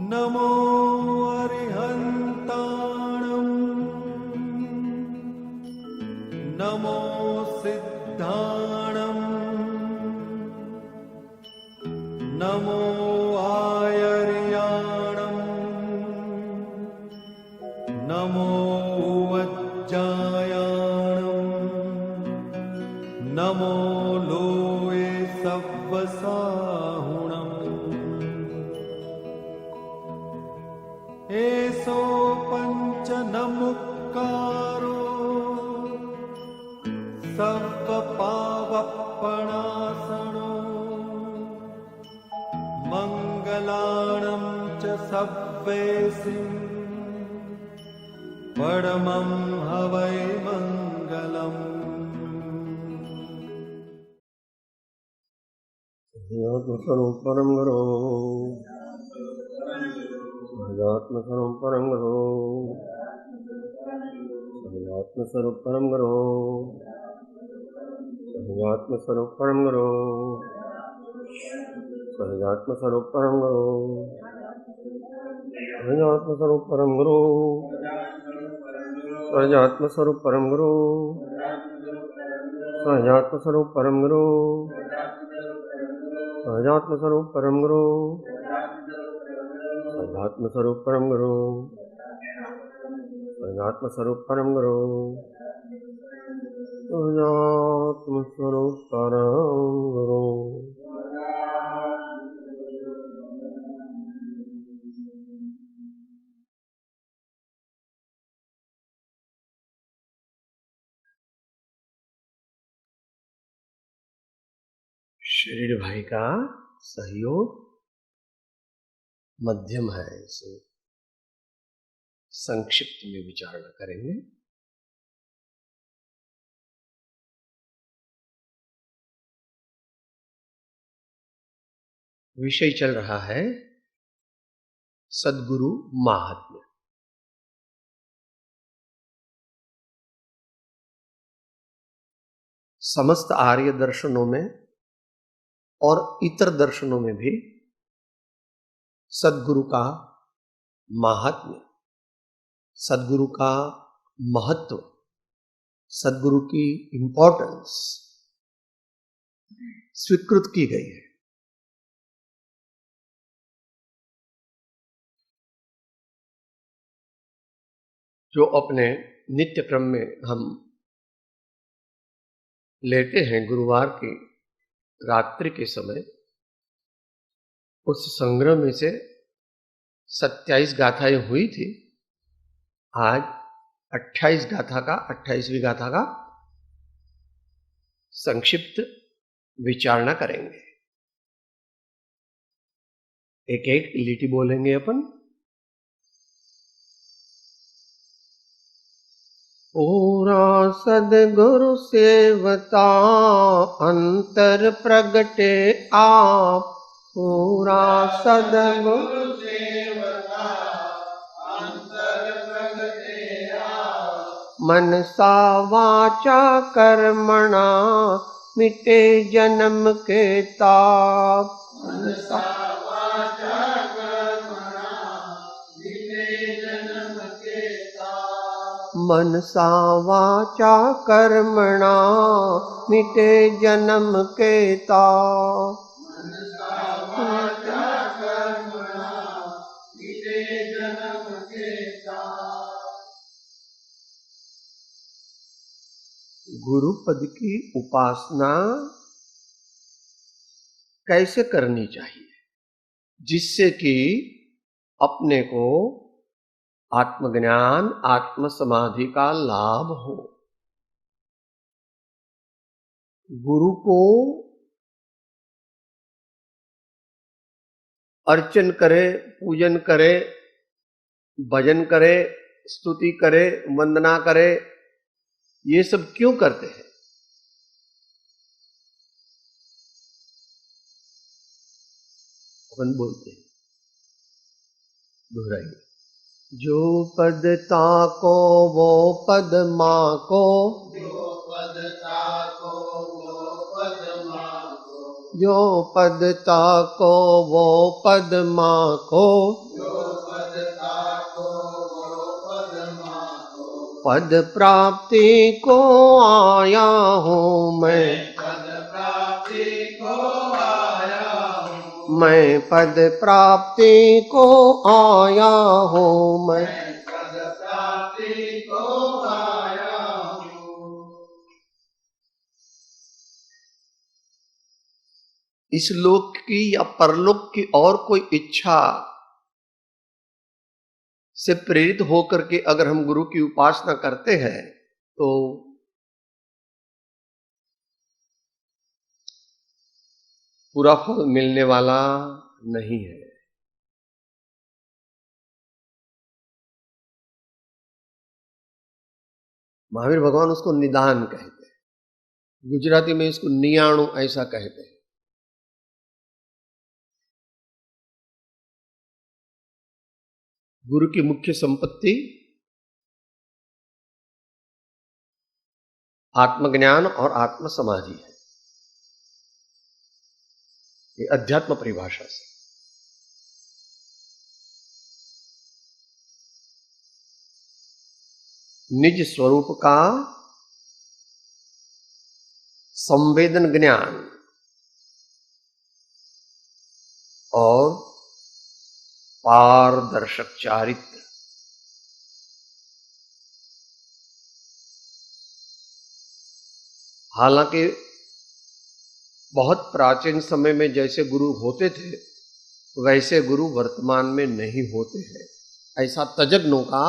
नमो अरिहन्ताणं नमो सिद्धाणं नमो आयर्याणं नमो वज्जायाणं नमो लोये सव्वसाहुणम् एसो पंच नमुक्कारो सर्वपावपणासनो मंगलाणं च सव्वेसिं परमं हवै मंगलम्। आत्मस्वरूपं गुरो आत्मस्वरूपं गुरो आत्मस्वरूपं गुरो आत्मस्वरूपं गुरो आत्मस्वरूपं गुरो आत्मस्वरूपं गुरो आत्मस्वरूपं गुरो आत्मस्वरूपं गुरो आत्मस्वरूपं गुरो आत्मस्वरूपं गुरो आत्मस्वरूपं गुरो आत्मस्वरूपं गुरो। शरीर भाई का सहयोग मध्यम है, इसे संक्षिप्त में विचारणा करेंगे। विषय चल रहा है सद्गुरु माहात्म्य। समस्त आर्य दर्शनों में और इतर दर्शनों में भी सद्गुरु का माहात्म्य, सद्गुरु का महत्व, सद्गुरु की इंपॉर्टेंस स्वीकृत की गई है। जो अपने नित्य क्रम में हम लेते हैं, गुरुवार की रात्रि के समय उस संग्रह में से 27 गाथाएं हुई थी। आज 28वीं गाथा का संक्षिप्त विचारणा करेंगे। एक एक लिटी बोलेंगे अपन। पूरा सद्गुरु सेवता अंतर प्रगटे आप, पूरा सद्गुरु सेवता अंतर प्रगटे आप, मनसा वाचा कर्मणा मिटे जन्म के ताप, मनसा वाचा कर्मणा मिटे जन्म के ताप, मनसा वाचा कर्मणा मिटे जन्म के ताप, मनसा वाचा कर्मणा मिटे जन्म के ताप। गुरु पद की उपासना कैसे करनी चाहिए जिससे कि अपने को आत्मज्ञान, आत्म समाधि का लाभ हो। गुरु को अर्चन करे, पूजन करे, भजन करे, स्तुति करे, वंदना करे, ये सब क्यों करते हैं? अपन बोलते हैं, दोहराइए। जो पद ताको वो पद माको, जो पद ताको वो पद माको, जो पद ताको वो पद माको, जो पद प्राप्ति को आया हूँ मैं, मैं पद प्राप्ति को आया हूँ मैं। इस लोक की या परलोक की और कोई इच्छा से प्रेरित होकर के अगर हम गुरु की उपासना करते हैं तो पूरा फल मिलने वाला नहीं है। महावीर भगवान उसको निदान कहते हैं, गुजराती में इसको नियाणु ऐसा कहते हैं। गुरु की मुख्य संपत्ति आत्मज्ञान और आत्म समाधि है, ये अध्यात्म परिभाषा से। निज स्वरूप का संवेदन ज्ञान और पारदर्शक चारित्र। हालांकि बहुत प्राचीन समय में जैसे गुरु होते थे वैसे गुरु वर्तमान में नहीं होते हैं, ऐसा तज्ञों का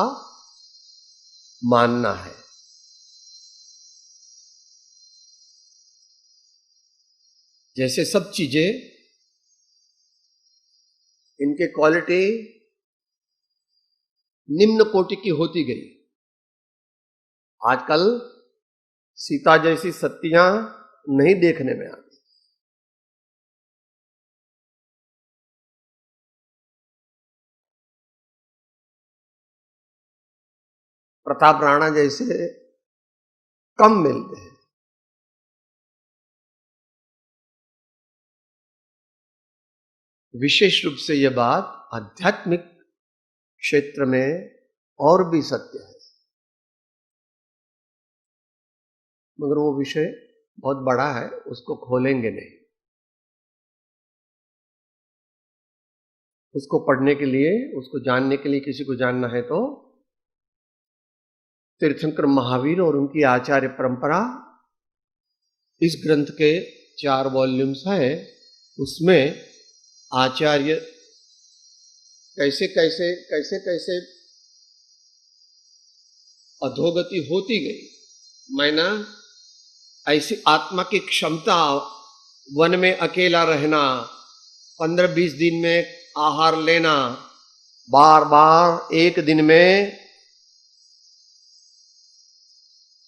मानना है। जैसे सब चीजें इनके क्वालिटी निम्न कोटि की होती गई। आजकल सीता जैसी सत्तियां नहीं देखने में आती। प्रताप राणा जैसे कम मिलते हैं। विशेष रूप से यह बात आध्यात्मिक क्षेत्र में और भी सत्य है, मगर वो विषय बहुत बड़ा है, उसको खोलेंगे नहीं। उसको पढ़ने के लिए, उसको जानने के लिए किसी को जानना है तो तीर्थंकर महावीर और उनकी आचार्य परंपरा, इस ग्रंथ के 4 वॉल्यूम्स हैं, उसमें आचार्य कैसे कैसे कैसे कैसे अधोगति होती गई, मैंने ऐसी आत्मा की क्षमता, वन में अकेला रहना, 15-20 दिन में आहार लेना, बार बार एक दिन में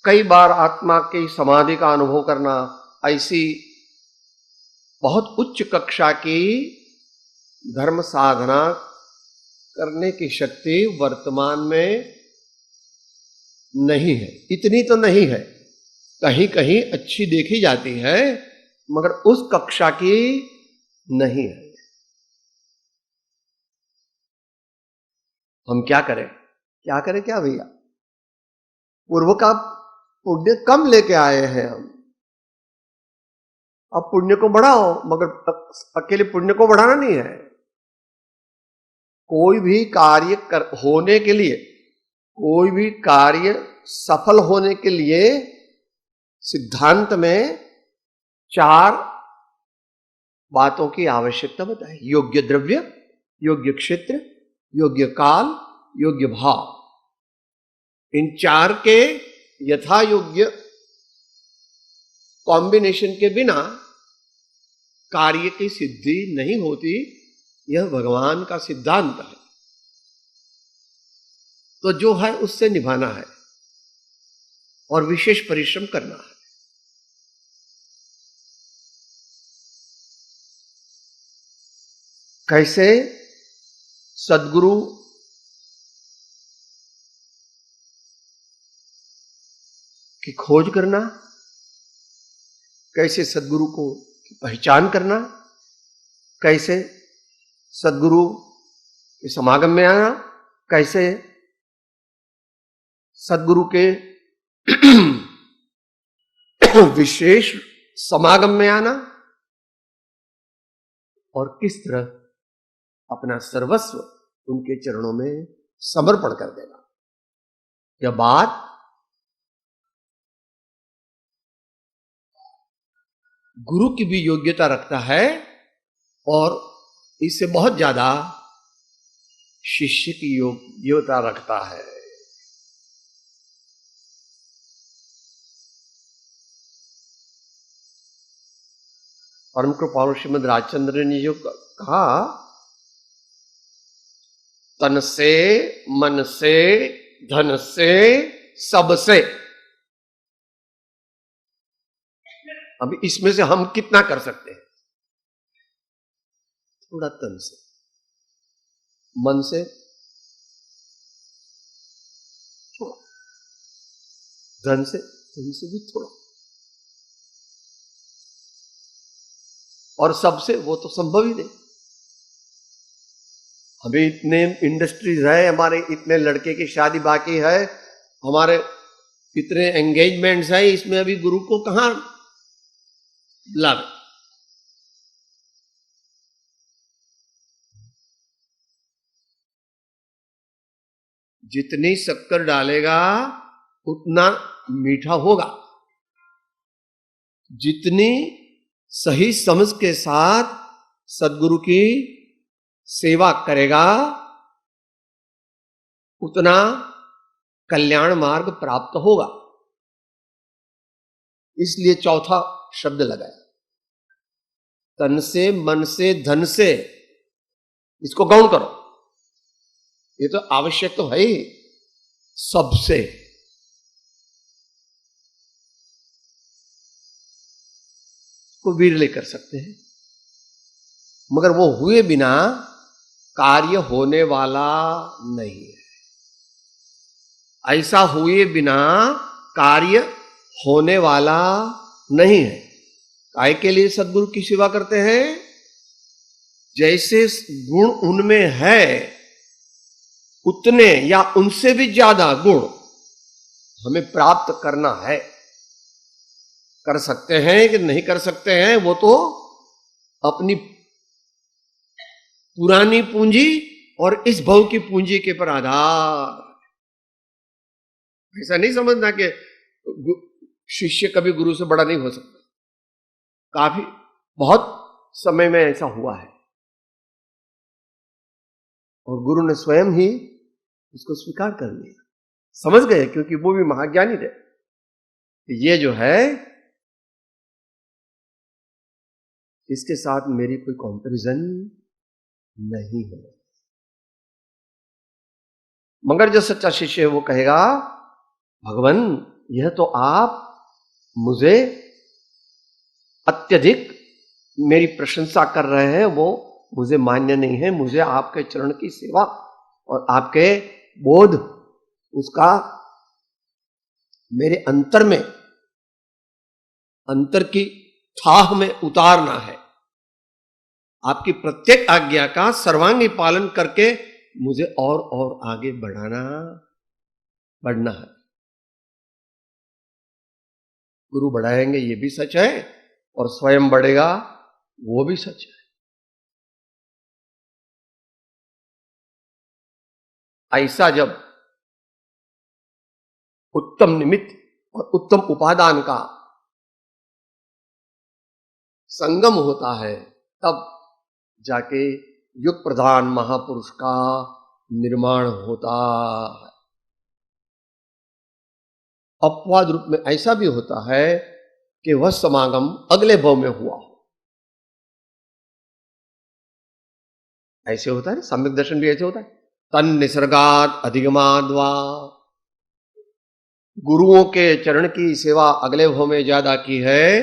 कई बार आत्मा की समाधि का अनुभव करना, ऐसी बहुत उच्च कक्षा की धर्म साधना करने की शक्ति वर्तमान में नहीं है। इतनी तो नहीं है, कहीं कहीं अच्छी देखी जाती है, मगर उस कक्षा की नहीं है। हम क्या करें? क्या करें क्या भैया? पूर्व का पुण्य कम लेके आए हैं हम, अब पुण्य को बढ़ाओ, मगर अकेले पुण्य को बढ़ाना नहीं है। कोई भी कार्य होने के लिए, कोई भी कार्य सफल होने के लिए सिद्धांत में 4 बातों की आवश्यकता बताई। योग्य द्रव्य, योग्य क्षेत्र, योग्य काल, योग्य भाव। इन 4 के यथा योग्य कॉम्बिनेशन के बिना कार्य की सिद्धि नहीं होती, यह भगवान का सिद्धांत है। तो जो है उससे निभाना है और विशेष परिश्रम करना है। कैसे? सद्गुरु की खोज करना, कैसे सद्गुरु को पहचान करना, कैसे सद्गुरु के समागम में आना, कैसे सदगुरु के विशेष समागम में आना और किस तरह अपना सर्वस्व उनके चरणों में समर्पण कर देना। यह बात गुरु की भी योग्यता रखता है और इससे बहुत ज्यादा शिष्य की योग्यता रखता है। परम कृपालु श्रीमद् राजचंद्र ने जो कहा, तन से, मन से, धन से, सबसे। अब इसमें से हम कितना कर सकते हैं? थोड़ा तन से, मन से थोड़ा, धन से भी थोड़ा, और सबसे वो तो संभव ही नहीं। अभी इतने इंडस्ट्रीज है, हमारे इतने लड़के की शादी बाकी है, हमारे इतने एंगेजमेंट्स है, इसमें अभी गुरु को कहां लावे? जितनी शक्कर डालेगा उतना मीठा होगा, जितनी सही समझ के साथ सदगुरु की सेवा करेगा उतना कल्याण मार्ग प्राप्त होगा। इसलिए चौथा शब्द लगाया, तन से, मन से, धन से। इसको गौण करो, ये तो आवश्यक तो है ही। सबसे, को विरले कर सकते हैं, मगर वो हुए बिना कार्य होने वाला नहीं है। ऐसा हुए बिना कार्य होने वाला नहीं है। काय के लिए सदगुरु की सेवा करते हैं? जैसे गुण उनमें है उतने या उनसे भी ज्यादा गुण हमें प्राप्त करना है। कर सकते हैं कि नहीं कर सकते हैं वो तो अपनी पुरानी पूंजी और इस भव की पूंजी के पर आधार। ऐसा नहीं समझना कि शिष्य कभी गुरु से बड़ा नहीं हो सकता। काफी बहुत समय में ऐसा हुआ है और गुरु ने स्वयं ही उसको स्वीकार कर लिया, समझ गए, क्योंकि वो भी महाज्ञानी थे। ये जो है इसके साथ मेरी कोई कंपैरिजन नहीं है। मगर जो सच्चा शिष्य है वो कहेगा, भगवान यह तो आप मुझे अत्यधिक मेरी प्रशंसा कर रहे हैं, वो मुझे मान्य नहीं है। मुझे आपके चरण की सेवा और आपके बोध उसका मेरे अंतर में, अंतर की थाह में उतारना है। आपकी प्रत्येक आज्ञा का सर्वांगी पालन करके मुझे और आगे बढ़ना है। गुरु बढ़ाएंगे ये भी सच है और स्वयं बढ़ेगा वो भी सच है। ऐसा जब उत्तम निमित्त और उत्तम उपादान का संगम होता है तब जाके युग प्रधान महापुरुष का निर्माण होता है। अपवाद रूप में ऐसा भी होता है कि वह समागम अगले भव में हुआ हो। ऐसे होता है, सम्यक दर्शन भी ऐसे होता है। तन निसर्गात अधिगमाद वा, गुरुओं के चरण की सेवा अगले भव में ज्यादा की है,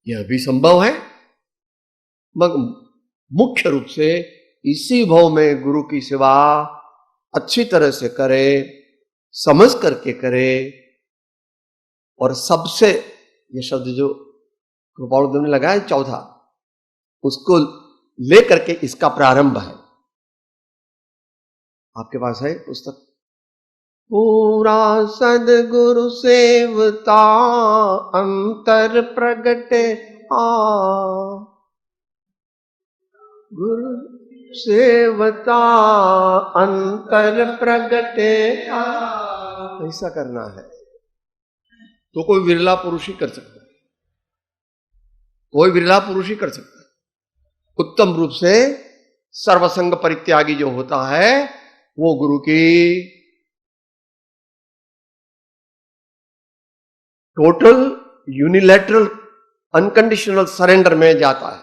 यह भी संभव है। मगर मुख्य रूप से इसी भव में गुरु की सेवा अच्छी तरह से करे, समझ करके करे। और सबसे, ये शब्द जो कृपाणुदेव ने लगाया चौथा, उसको लेकर के इसका प्रारंभ है। आपके पास है पुस्तक? पूरा सदगुरु सेवता अंतर प्रगटे आ, गुरु सेवता अंतर प्रगटे आ, ऐसा करना है। तो कोई विरला पुरुष ही कर सकता है, कोई विरला पुरुष ही कर सकता है। उत्तम रूप से सर्वसंग परित्यागी जो होता है वो गुरु की टोटल यूनिलैटरल अनकंडीशनल सरेंडर में जाता है।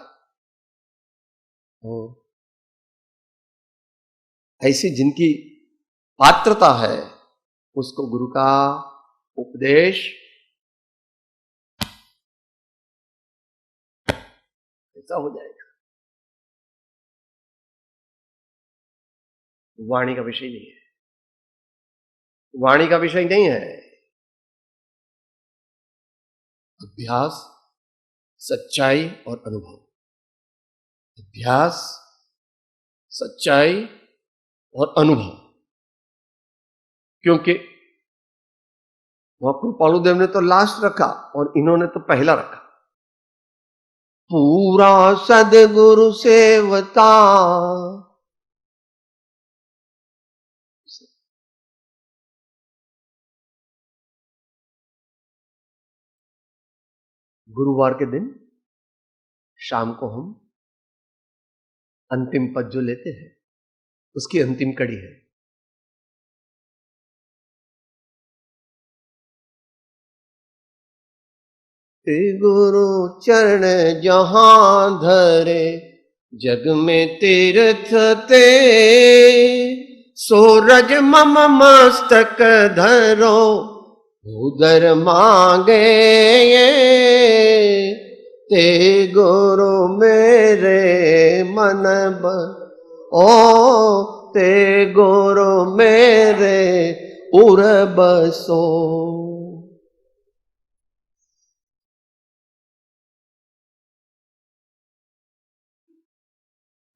ऐसी जिनकी पात्रता है उसको गुरु का उपदेश ऐसा हो जाएगा। वाणी का विषय नहीं है, वाणी का विषय नहीं है। अभ्यास, सच्चाई और अनुभव, अभ्यास, सच्चाई और अनुभव। क्योंकि वहां कृपालुदेव ने तो लास्ट रखा और इन्होंने तो पहला रखा। पूरा सदगुरु सेवता, गुरुवार के दिन शाम को हम अंतिम पद जो लेते हैं उसकी अंतिम कड़ी है। गुरु चरण जहां धरे जग में तीर्थ ते, सूरज मम मस्तक धरो उदर मांगे, ते गुरु मेरे मन ओ, ते गुरु मेरे उर बसो।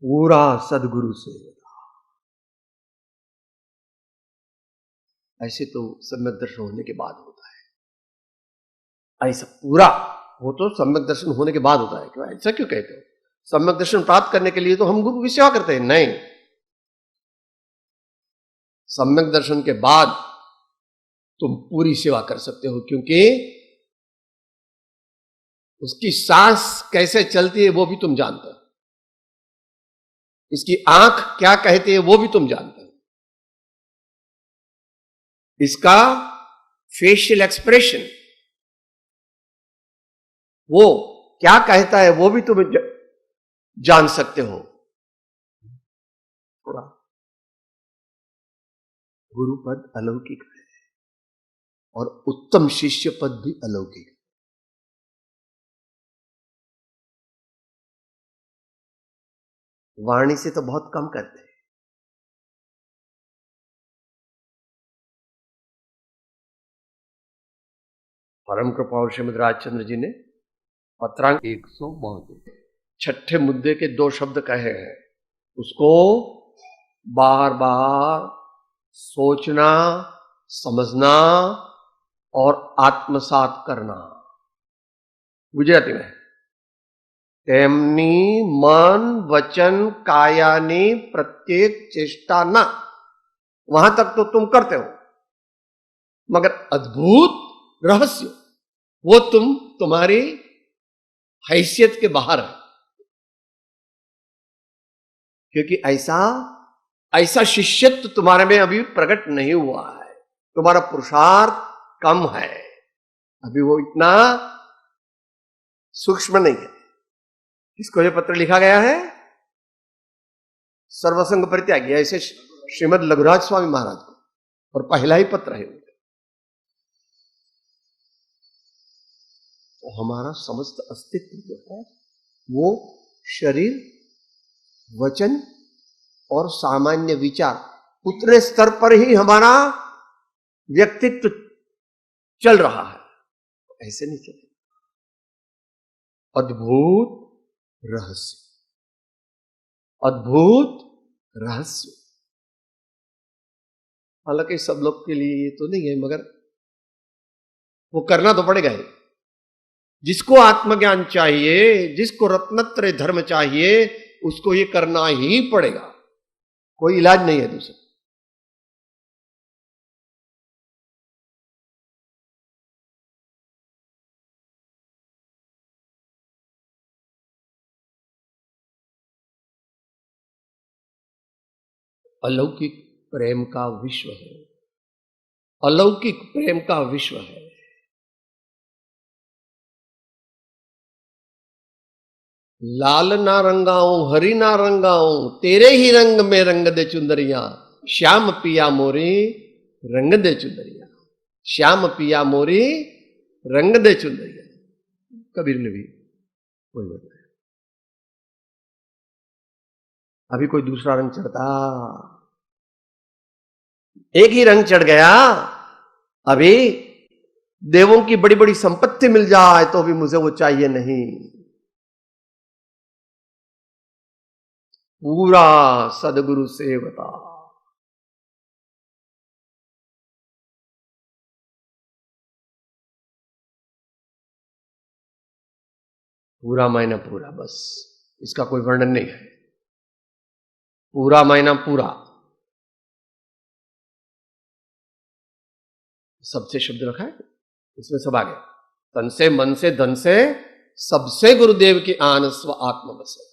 पूरा सदगुरु से, ऐसे तो सम्यक दर्शन होने के बाद होता है। ऐसा पूरा वो तो सम्यक दर्शन होने के बाद होता है। क्यों ऐसा क्यों कहते हो? सम्यक दर्शन प्राप्त करने के लिए तो हम गुरु की सेवा करते हैं। नहीं, सम्यक दर्शन के बाद तुम पूरी सेवा कर सकते हो, क्योंकि उसकी सांस कैसे चलती है वो भी तुम जानते हो, इसकी आंख क्या कहती है वो भी तुम जानते हो, इसका फेशियल एक्सप्रेशन वो क्या कहता है वो भी तुम जान सकते हो। गुरु पद अलौकिक है और उत्तम शिष्य पद भी अलौकिक है। वाणी से तो बहुत कम करते हैं। परम कृपाल श्रीमद राजचंद्र जी ने पत्रांक 162 छठे मुद्दे के 2 शब्द कहे हैं, उसको बार बार सोचना, समझना और आत्मसात करना। गुजराती में तेमनी मन वचन कायानी प्रत्येक चेष्टा न, वहां तक तो तुम करते हो, मगर अद्भुत रहस्य वो तुम्हारी हैसियत के बाहर है। क्योंकि ऐसा शिष्यत्व तुम्हारे में अभी प्रकट नहीं हुआ है, तुम्हारा पुरुषार्थ कम है, अभी वो इतना सूक्ष्म नहीं है। इसको जो पत्र लिखा गया है सर्वसंग परित्यागी, ऐसे श्रीमद लघुराज स्वामी महाराज को, और पहला ही पत्र है। तो हमारा समस्त अस्तित्व जो है वो शरीर, वचन और सामान्य विचार, उतने स्तर पर ही हमारा व्यक्तित्व चल रहा है, ऐसे नहीं चले। अद्भुत रहस्य, अद्भुत रहस्य। हालांकि सब लोग के लिए ये तो नहीं है, मगर वो करना तो पड़ेगा ही। जिसको आत्मज्ञान चाहिए, जिसको रत्नत्रय धर्म चाहिए, उसको ये करना ही पड़ेगा, कोई इलाज नहीं है दूसरा। अलौकिक प्रेम का विश्व है, अलौकिक प्रेम का विश्व है। लाल ना रंगाऊं, हरी ना रंगाऊं, तेरे ही रंग में रंग दे चुंदरिया, श्याम पिया मोरी रंग दे चुंदरिया, श्याम पिया मोरी रंग दे चुंदरिया। कबीर ने भी कोई बताया। अभी कोई दूसरा रंग चढ़ता, एक ही रंग चढ़ गया। अभी देवों की बड़ी बड़ी संपत्ति मिल जाए तो भी मुझे वो चाहिए नहीं। पूरा सदगुरु सेवता। पूरा मायना पूरा, बस इसका कोई वर्णन नहीं है। पूरा मायना पूरा, सबसे शब्द रखा है, इसमें सब आ गया। तन से, मन से, धन से, सबसे गुरुदेव की आन स्व आत्म बसे।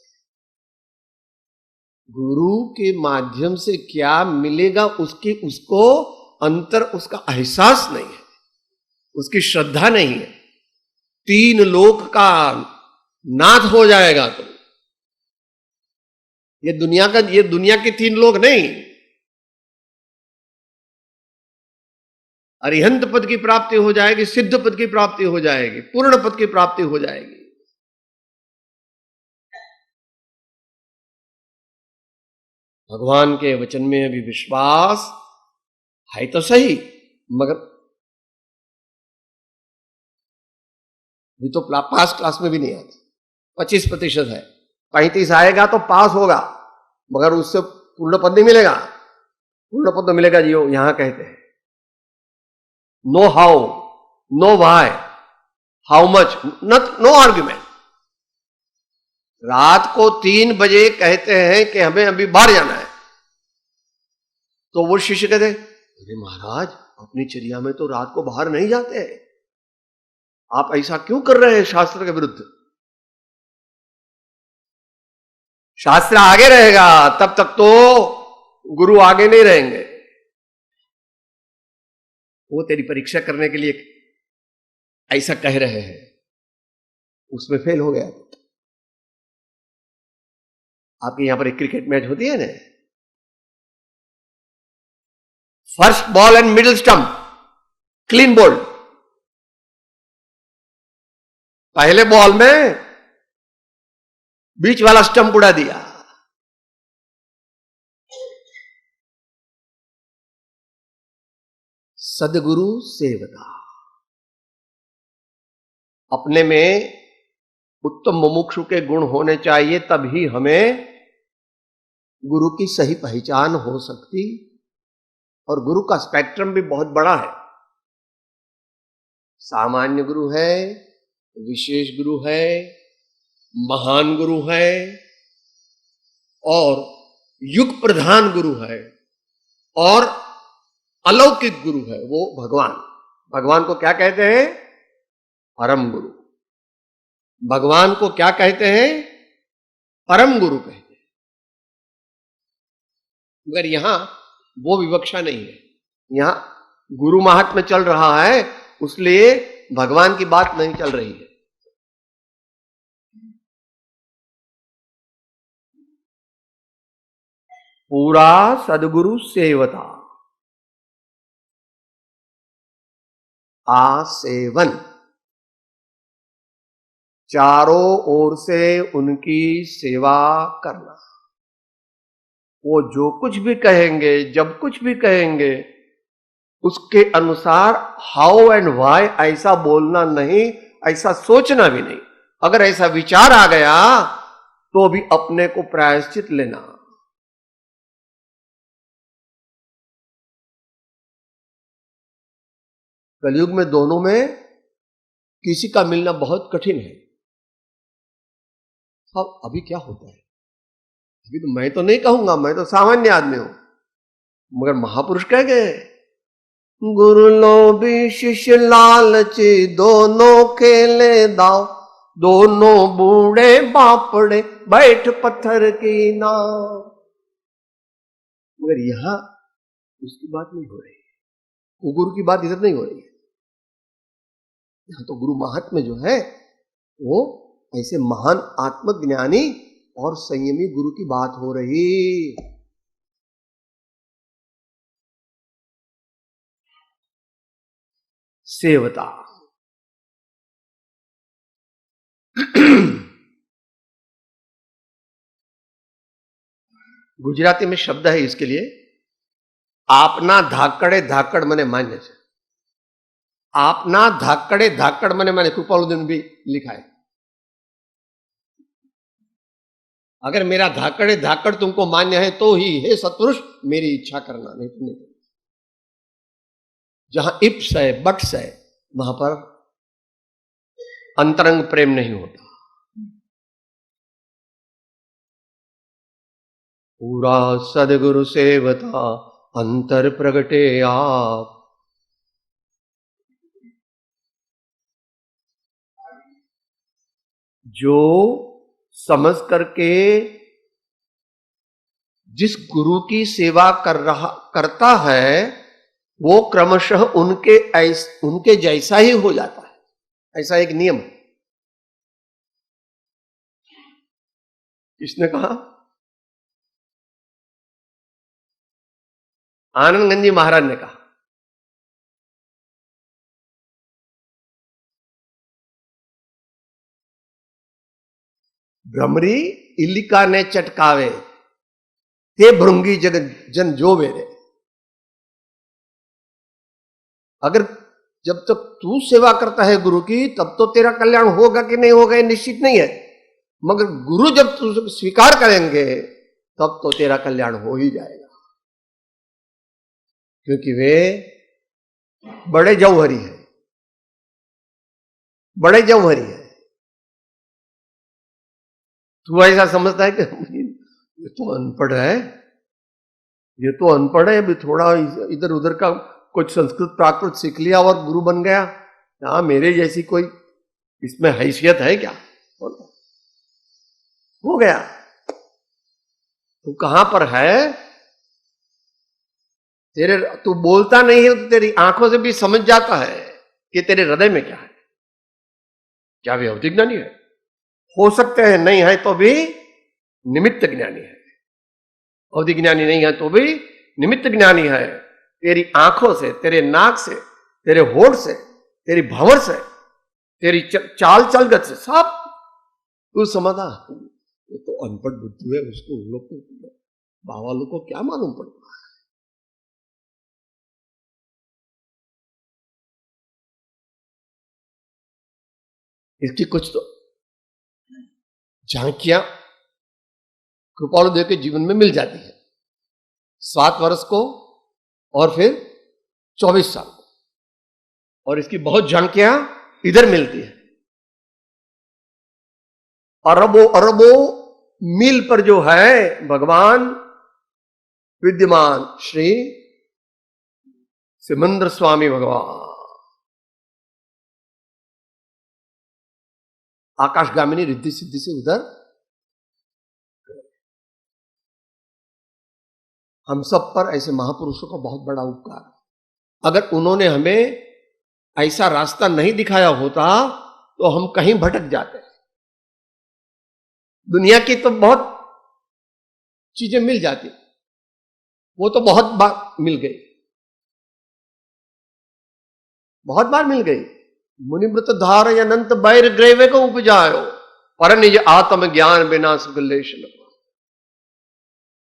गुरु के माध्यम से क्या मिलेगा उसको अंतर, उसका एहसास नहीं है, उसकी श्रद्धा नहीं है। 3 लोक का नाथ हो जाएगा तो ये दुनिया के 3 लोग नहीं, अरिहंत पद की प्राप्ति हो जाएगी, सिद्ध पद की प्राप्ति हो जाएगी, पूर्ण पद की प्राप्ति हो जाएगी। भगवान के वचन में अभी विश्वास है तो सही, मगर अभी तो पास क्लास में भी नहीं आती। 25% है, 35 आएगा तो पास होगा, मगर उससे पूर्ण पद नहीं मिलेगा। पूर्ण पद तो मिलेगा जी, यहां कहते हैं no how, no why, how much, no argument. रात को 3 बजे कहते हैं कि हमें अभी बाहर जाना है, तो वो शिष्य कहते अरे महाराज, अपनी चर्या में तो रात को बाहर नहीं जाते, आप ऐसा क्यों कर रहे हैं शास्त्र के विरुद्ध? शास्त्र आगे रहेगा तब तक तो गुरु आगे नहीं रहेंगे। वो तेरी परीक्षा करने के लिए ऐसा कह रहे हैं, उसमें फेल हो गया। आपके यहां पर एक क्रिकेट मैच होती है ना, first ball and middle stump, clean bowled. पहले बॉल में बीच वाला स्टंप उड़ा दिया। सदगुरु सेवता। अपने में उत्तम मुमुक्षु के गुण होने चाहिए, तभी हमें गुरु की सही पहचान हो सकती। और गुरु का स्पेक्ट्रम भी बहुत बड़ा है। सामान्य गुरु है, विशेष गुरु है, महान गुरु है और युग प्रधान गुरु है और अलौकिक गुरु है, वो भगवान। भगवान को क्या कहते हैं? परम गुरु। भगवान को क्या कहते हैं? परम गुरु कहते हैं। मगर यहां वो विवक्षा नहीं है, यहां गुरु महात्म्य चल रहा है, उसलिए भगवान की बात नहीं चल रही है। पूरा सदगुरु सेवता। आसेवन, चारों ओर से उनकी सेवा करना। वो जो कुछ भी कहेंगे, जब कुछ भी कहेंगे, उसके अनुसार हाउ एंड व्हाई ऐसा बोलना नहीं, ऐसा सोचना भी नहीं। अगर ऐसा विचार आ गया तो भी अपने को प्रायश्चित लेना। कलयुग में दोनों में किसी का मिलना बहुत कठिन है। अब अभी क्या होता है, अभी तो मैं तो नहीं कहूंगा, मैं तो सामान्य आदमी हूं, मगर महापुरुष कह गए, गुरु लोभी शिष्य लालची दोनों खेले दाव, दोनों बूढ़े बापड़े बैठ पत्थर की नाव। मगर यहां उसकी बात नहीं हो रही, वो गुरु की बात इधर नहीं हो रही है। यहां तो गुरु महात्म्य जो है वो ऐसे महान आत्मज्ञानी और संयमी गुरु की बात हो रही। सेवता गुजराती में शब्द है इसके लिए, आपना धाकड़े धाकड़ मने मान्य है। आपना धाकड़े धाकड़ मने माने कृपालुदेव ने भी लिखा है, अगर मेरा धाकड़े धाकड़ तुमको मान्य है तो ही हे सत्पुरुष मेरी इच्छा करना, नहीं तो नहीं। जहां इप्स है बट्स है वहां पर अंतरंग प्रेम नहीं होता। पूरा सदगुरु सेवता अंतर प्रगटे आप, जो समझ करके जिस गुरु की सेवा करता है वो क्रमशः उनके जैसा ही हो जाता है। ऐसा एक नियम है। किसने कहा? आनंदगंज महाराज ने कहा। भ्रमरी इलिका ने चटकावे ते भृंगी जन जो वेरे। अगर जब तक तू सेवा करता है गुरु की तब तो तेरा कल्याण होगा कि नहीं होगा ये निश्चित नहीं है, मगर गुरु जब तू स्वीकार करेंगे तब तो तेरा कल्याण हो ही जाएगा, क्योंकि वे बड़े जौहरी है, बड़े जौहरी है। तू ऐसा समझता है कि ये तो अनपढ़ है, ये तो अनपढ़ है, अभी थोड़ा इधर उधर का कुछ संस्कृत प्राकृत सीख लिया और गुरु बन गया, यहां मेरे जैसी कोई इसमें हैसियत है क्या? हो गया। तू कहां पर है? तू बोलता नहीं है तो तेरी आंखों से भी समझ जाता है कि तेरे हृदय में क्या है। क्या वे अवधि ज्ञानी है? हो सकते हैं नहीं है तो भी निमित्त ज्ञानी है। अवधि ज्ञानी नहीं है तो भी निमित्त ज्ञानी है। तेरी आंखों से, तेरे नाक से, तेरे होठ से, तेरी भंवर से, तेरी चाल चलगत से सब तू समझा। ये तो अनपढ़ बुद्धू है, उसको उन लोग को बाबा लोग को क्या मालूम पड़ता है। इसकी कुछ तो झांकियां कृपालु देव के जीवन में मिल जाती है। 7 वर्ष को और फिर 24 साल को, और इसकी बहुत झांकियां इधर मिलती है। अरबों अरबों मील पर जो है भगवान विद्यमान श्री सिमंद्र स्वामी भगवान आकाशगामिनी रिद्धि सिद्धि से उधर हम सब पर ऐसे महापुरुषों का बहुत बड़ा उपकार। अगर उन्होंने हमें ऐसा रास्ता नहीं दिखाया होता तो हम कहीं भटक जाते। दुनिया की तो बहुत चीजें मिल जाती, वो तो बहुत बार मिल गई, बहुत बार मिल गई। मुनिव्रत धार अनंत बैर ग्रेवे को उपजायो, पर निज आत्म ज्ञान बिना सुगलेश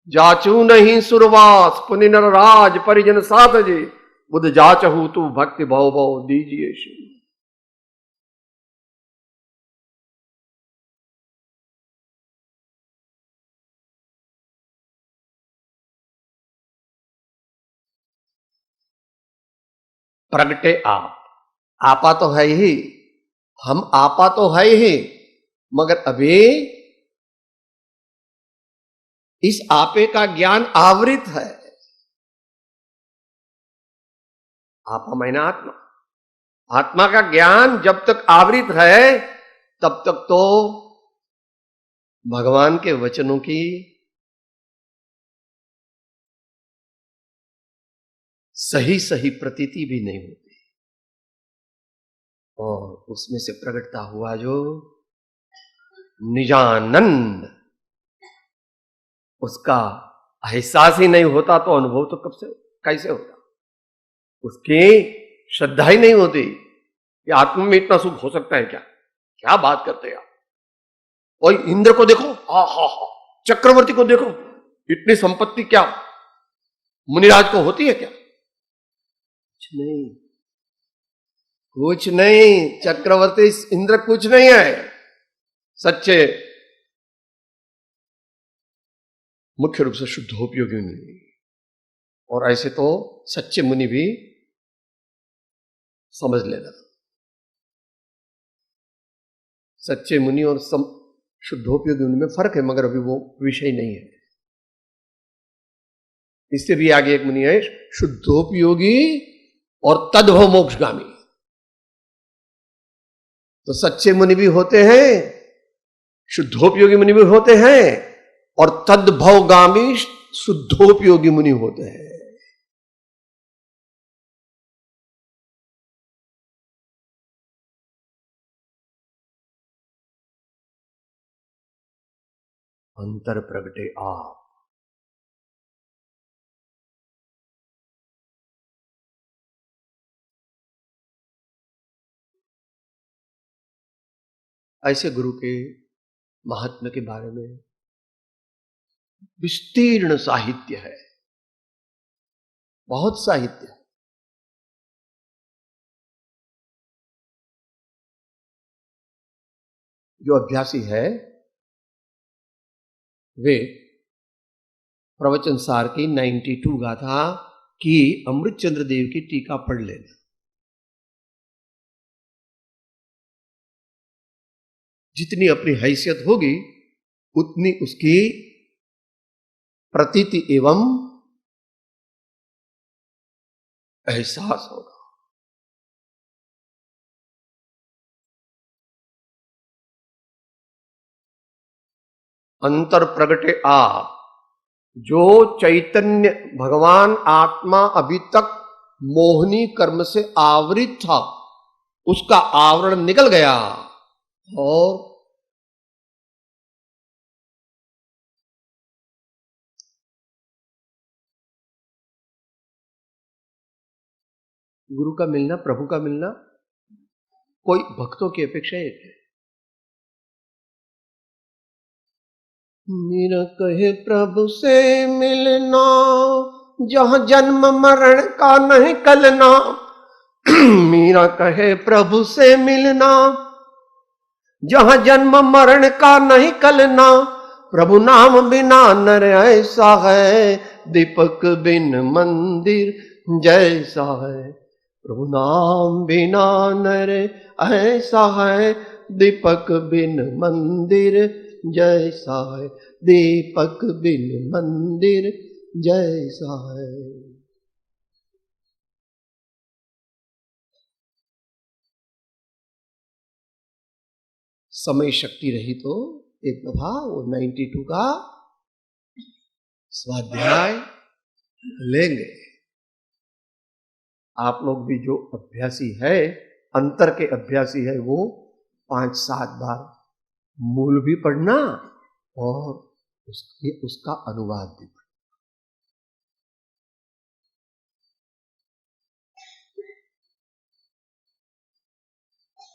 जाचू नहीं सुरवास पुनि नर राज परिजन साथ जी, बुध जाचहु तू भक्ति भव भव दीजिए श्री। प्रगटे आप। आपा तो है ही, हम आपा तो है ही, मगर अभी इस आपे का ज्ञान आवृत है। आपा मायने आत्मा। आत्मा का ज्ञान जब तक आवृत है तब तक तो भगवान के वचनों की सही सही प्रतीति भी नहीं होती, और उसमें से प्रकटता हुआ जो निजानंद, उसका एहसास ही नहीं होता तो अनुभव तो कब से कैसे होता? उसकी श्रद्धा ही नहीं होती कि आत्मा में इतना सुख हो सकता है क्या? क्या बात करते हैं आप? और इंद्र को देखो, हा हा हा, चक्रवर्ती को देखो, इतनी संपत्ति क्या मुनिराज को होती है क्या? कुछ नहीं, कुछ नहीं। चक्रवर्ती इंद्र कुछ नहीं है। सच्चे मुख्य रूप से शुद्धोपयोगी मुनि, और ऐसे तो सच्चे मुनि भी समझ लेना। सच्चे मुनि और शुद्धोपयोगी मुनि में फर्क है, मगर अभी वो विषय नहीं है। इससे भी आगे एक मुनि है, शुद्धोपयोगी और तद्भव मोक्षगामी। तो सच्चे मुनि भी होते हैं, शुद्धोपयोगी मुनि भी होते हैं, और तद्भवगामी शुद्धोपयोगी मुनि होते हैं। अंतर प्रगटे आप। ऐसे गुरु के महात्म्य के बारे में विस्तीर्ण साहित्य है, बहुत साहित्य है। जो अभ्यासी है वे प्रवचन सार की 92 गाथा की अमृतचंद्र देव की टीका पढ़ लेना। जितनी अपनी हैसियत होगी उतनी उसकी प्रतीति एवं एहसास होगा। अंतर प्रगटे आप। जो चैतन्य भगवान आत्मा अभी तक मोहनी कर्म से आवृत था, उसका आवरण निकल गया और गुरु का मिलना, प्रभु का मिलना कोई भक्तों की अपेक्षा एक है। मेरा कहे प्रभु से मिलना, जहां जन्म मरण का नहीं कलना। मेरा कहे प्रभु से मिलना, जहां जन्म मरण का नहीं कलना। प्रभु नाम बिना नर ऐसा है, दीपक बिन मंदिर जैसा है। प्रभु नाम बिना नर ऐसा है, दीपक बिन मंदिर जैसा है। दीपक बिन मंदिर जैसा है। समय शक्ति रही तो एक दफा वो 92 का स्वाध्याय लेंगे। आप लोग भी जो अभ्यासी है, अंतर के अभ्यासी है, वो 5-7 बार मूल भी पढ़ना और उसका अनुवाद भी पढ़ना।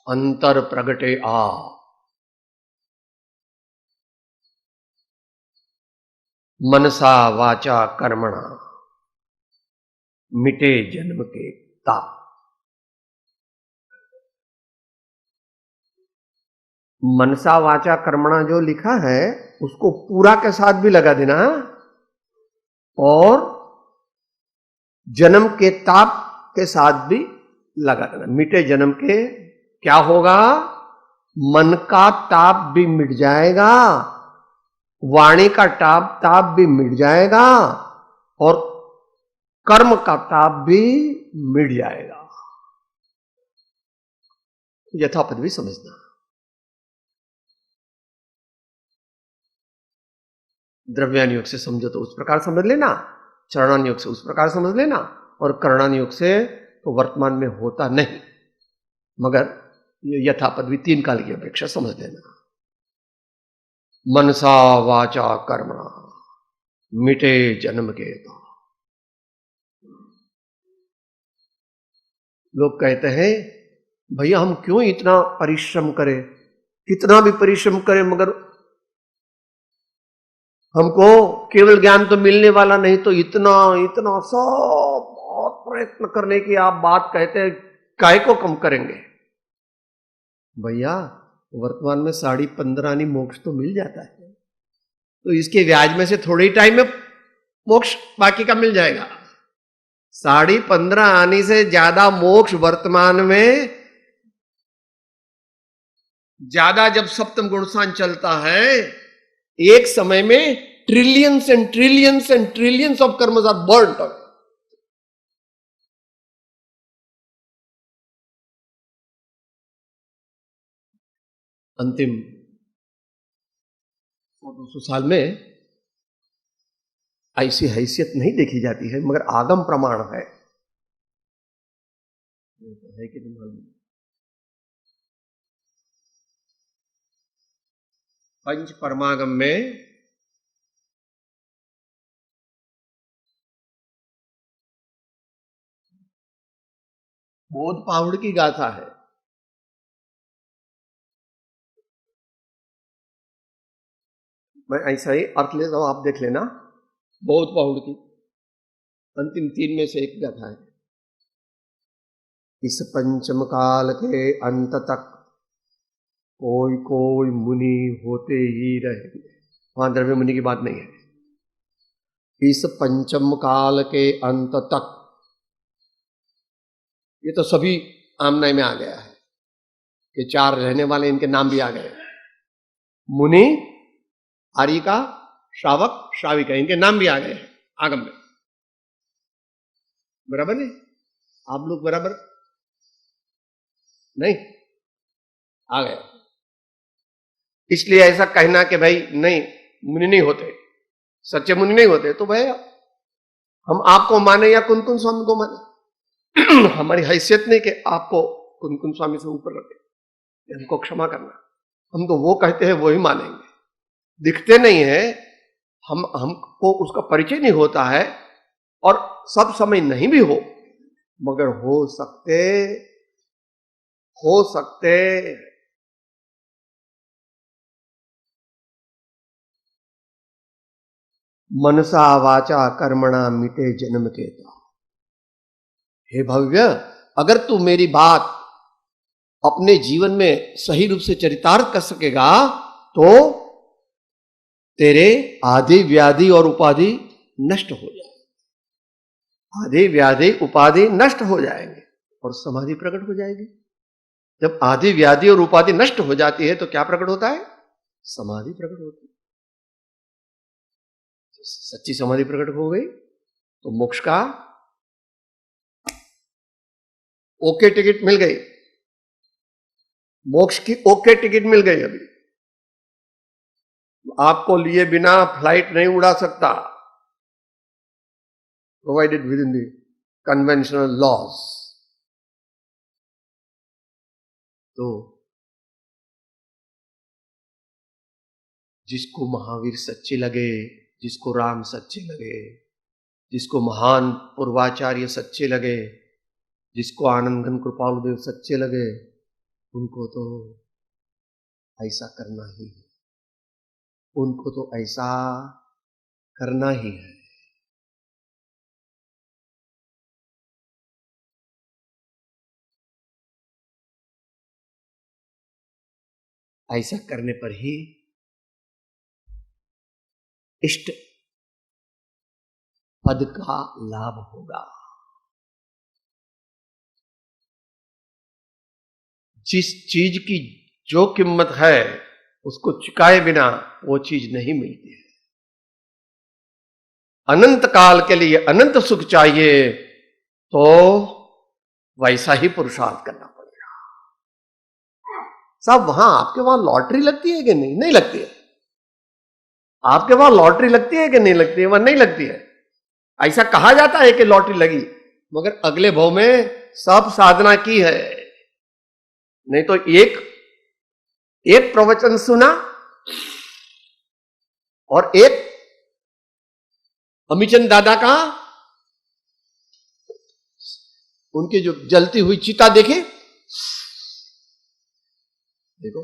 अंतर प्रगटे आ। मनसा वाचा कर्मणा मिटे जन्म के ताप। मनसा वाचा कर्मणा जो लिखा है उसको पूरा के साथ भी लगा देना, और जन्म के ताप के साथ भी लगा देना। मिटे जन्म के क्या होगा? मन का ताप भी मिट जाएगा, वाणी का ताप भी मिट जाएगा, और कर्म का ताप भी मिट जाएगा। यथापद भी समझना। द्रव्यान योग से समझो तो उस प्रकार समझ लेना, चरणान योग से उस प्रकार समझ लेना, और करणान योग से तो वर्तमान में होता नहीं, मगर ये यथापद भी 3 काल की अपेक्षा समझ लेना। मनसा वाचा कर्मणा मिटे जन्म के तो। लोग कहते हैं भैया हम क्यों इतना परिश्रम करें, कितना भी परिश्रम करें, मगर हमको केवल ज्ञान तो मिलने वाला नहीं, तो इतना इतना सब बहुत प्रयत्न करने की आप बात कहते हैं, काय को कम करेंगे? भैया वर्तमान में 15.5 आनी मोक्ष तो मिल जाता है, तो इसके व्याज में से थोड़े ही टाइम में मोक्ष बाकी का मिल जाएगा। 15.5 आने से ज्यादा मोक्ष वर्तमान में, ज्यादा जब सप्तम गुणसान चलता है, एक समय में trillions and trillions and trillions of karmas are burned out. अंतिम 200 साल में ऐसी हैसियत नहीं देखी जाती है, मगर आगम प्रमाण है कि नहीं मालूम। पंच परमागम में बोध पाहुड़ की गाथा है। मैं ऐसा ही अर्थ लेता हूं, आप देख लेना। बोध पाहुड़ की अंतिम 3 में से एक गाथा है। इस पंचम काल के अंत तक कोई कोई मुनि होते ही रहेंगे। वहां द्रव्य मुनि की बात नहीं है। इस पंचम काल के अंत तक, ये तो सभी आमनाय में आ गया है कि 4 रहने वाले इनके नाम भी आ गए। मुनि, आर्यिका, श्रावक, श्राविका, इनके नाम भी आ गए हैं आगम में। बराबर नहीं? आप लोग बराबर नहीं आ गए। इसलिए ऐसा कहना कि भाई नहीं मुनि नहीं होते, सच्चे मुनि नहीं होते, तो भाई हम आपको माने या कुनकुन स्वामी को माने। हमारी हैसियत नहीं कि आपको कुनकुन स्वामी से ऊपर रखे, हमको क्षमा करना। हम तो वो कहते हैं वो ही मानेंगे। दिखते नहीं है, हमको उसका परिचय नहीं होता है, और सब समय नहीं भी हो, मगर हो सकते मनसा वाचा कर्मणा मिटे जन्म के तो। हे भव्य, अगर तू मेरी बात अपने जीवन में सही रूप से चरितार्थ कर सकेगा, तो तेरे आदि व्याधि और उपाधि नष्ट हो जाएंगे। आदि व्याधि उपाधि नष्ट हो जाएंगे और समाधि प्रकट हो जाएगी। जब आदि व्याधि और उपाधि नष्ट हो जाती है तो क्या प्रकट होता है? समाधि प्रकट होती है। सच्ची समाधि प्रकट हो गई तो मोक्ष का ओके टिकट मिल गई, मोक्ष की ओके टिकट मिल गई। अभी आपको लिए बिना फ्लाइट नहीं उड़ा सकता, provided within the conventional laws. तो जिसको महावीर सच्चे लगे, जिसको राम सच्चे लगे, जिसको महान पूर्वाचार्य सच्चे लगे, जिसको आनंद घन कृपालुदेव सच्चे लगे, उनको तो ऐसा करना ही है, उनको तो ऐसा करना ही है। ऐसा करने पर ही इष्ट पद का लाभ होगा। जिस चीज की जो कीमत है उसको चुकाए बिना वो चीज नहीं मिलती है। अनंत काल के लिए अनंत सुख चाहिए तो वैसा ही पुरुषार्थ करना पड़ेगा। साहब वहां आपके वहां लॉटरी लगती है कि नहीं? नहीं लगती है। आपके वहां लॉटरी लगती है कि नहीं लगती है? वह नहीं लगती है। ऐसा कहा जाता है कि लॉटरी लगी, मगर अगले भाव में सब साधना की है। नहीं तो एक प्रवचन सुना और एक अमीचंद दादा का उनकी जो जलती हुई चिता देखे, देखो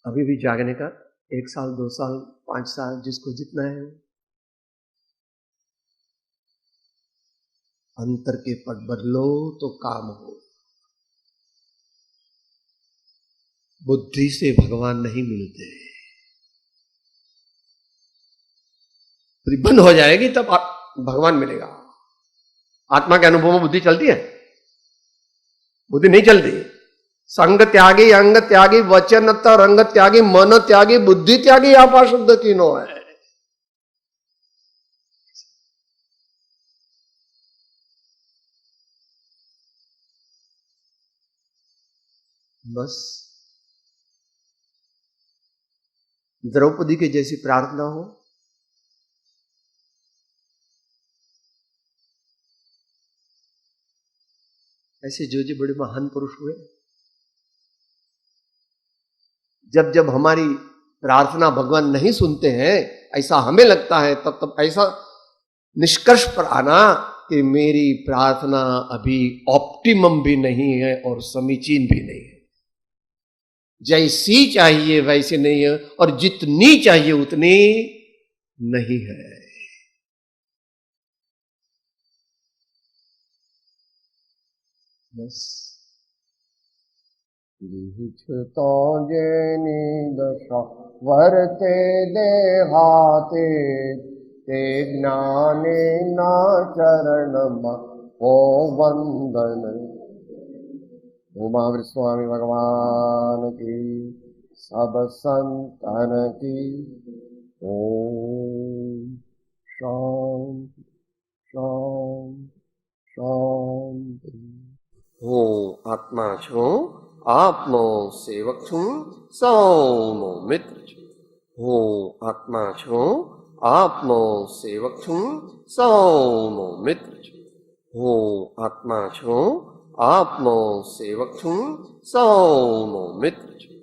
अभी भी जागने का 1 साल 2 साल 5 साल जिसको जितना है, अंतर के पट बदलो तो काम हो। बुद्धि से भगवान नहीं मिलते। बंद हो जाएगी तब भगवान मिलेगा। आत्मा के अनुभव में बुद्धि चलती है? बुद्धि नहीं चलती। संग त्यागी, अंग त्यागी, वचन रंग त्यागी, मन त्यागी, बुद्धि त्यागी, आपा शुद्ध तीनों है। बस द्रौपदी के जैसी प्रार्थना हो, ऐसे जो बड़े महान पुरुष हुए, जब जब हमारी प्रार्थना भगवान नहीं सुनते हैं ऐसा हमें लगता है, तब ऐसा निष्कर्ष पर आना कि मेरी प्रार्थना अभी ऑप्टिमम भी नहीं है और समीचीन भी नहीं है। जैसी चाहिए वैसे नहीं है और जितनी चाहिए उतनी नहीं है। बस तो जेनी दशा वर्ते देहाते ते ज्ञाने ना चरण हो वंदन। उमावृत स्वामी भगवान की, सब संतन की। ओम शांति शांति शांति। હું આત્મા છું, આપનો સેવક છું, સૌનો મિત્ર છું। હું આત્મા છું, આપનો સેવક છું, સૌનો મિત્ર છું। હું આત્મા છું, આપનો સેવક છું, સૌનો મિત્ર છું।